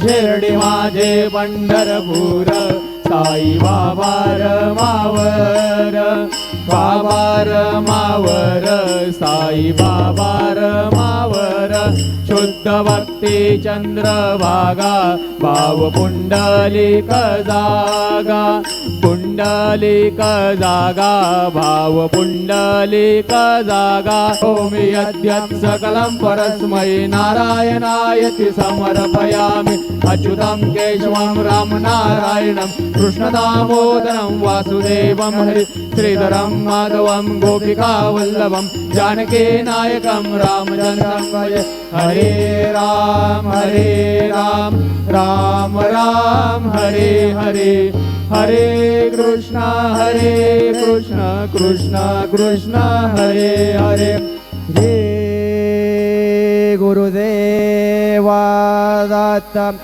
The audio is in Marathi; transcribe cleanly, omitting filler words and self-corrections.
शिर्डी माझे पंढरपूर साई बाबा रमावर, बाबा रमावर, साई बाबा रमावर. शुद्ध भक्ती चंद्रभागा भाव पुंडलिक जागा, पुंडलिक जागा भाव पुंडलिक जागा. ओमि यद्यत् सकलं परस्मै नारायणायति समर्पयामि. अच्युतं केशवं राम नारायणं कृष्ण दामोदरं वासुदेवं हरि श्रीधरं माधवं गोपिका वल्लभं जानकी नायकं रामचन्द्रं भजे. हरे राम राम राम हरे हरे, हरे कृष्ण कृष्ण कृष्ण हरे हरे. श्री गुरुदेवा दत्त.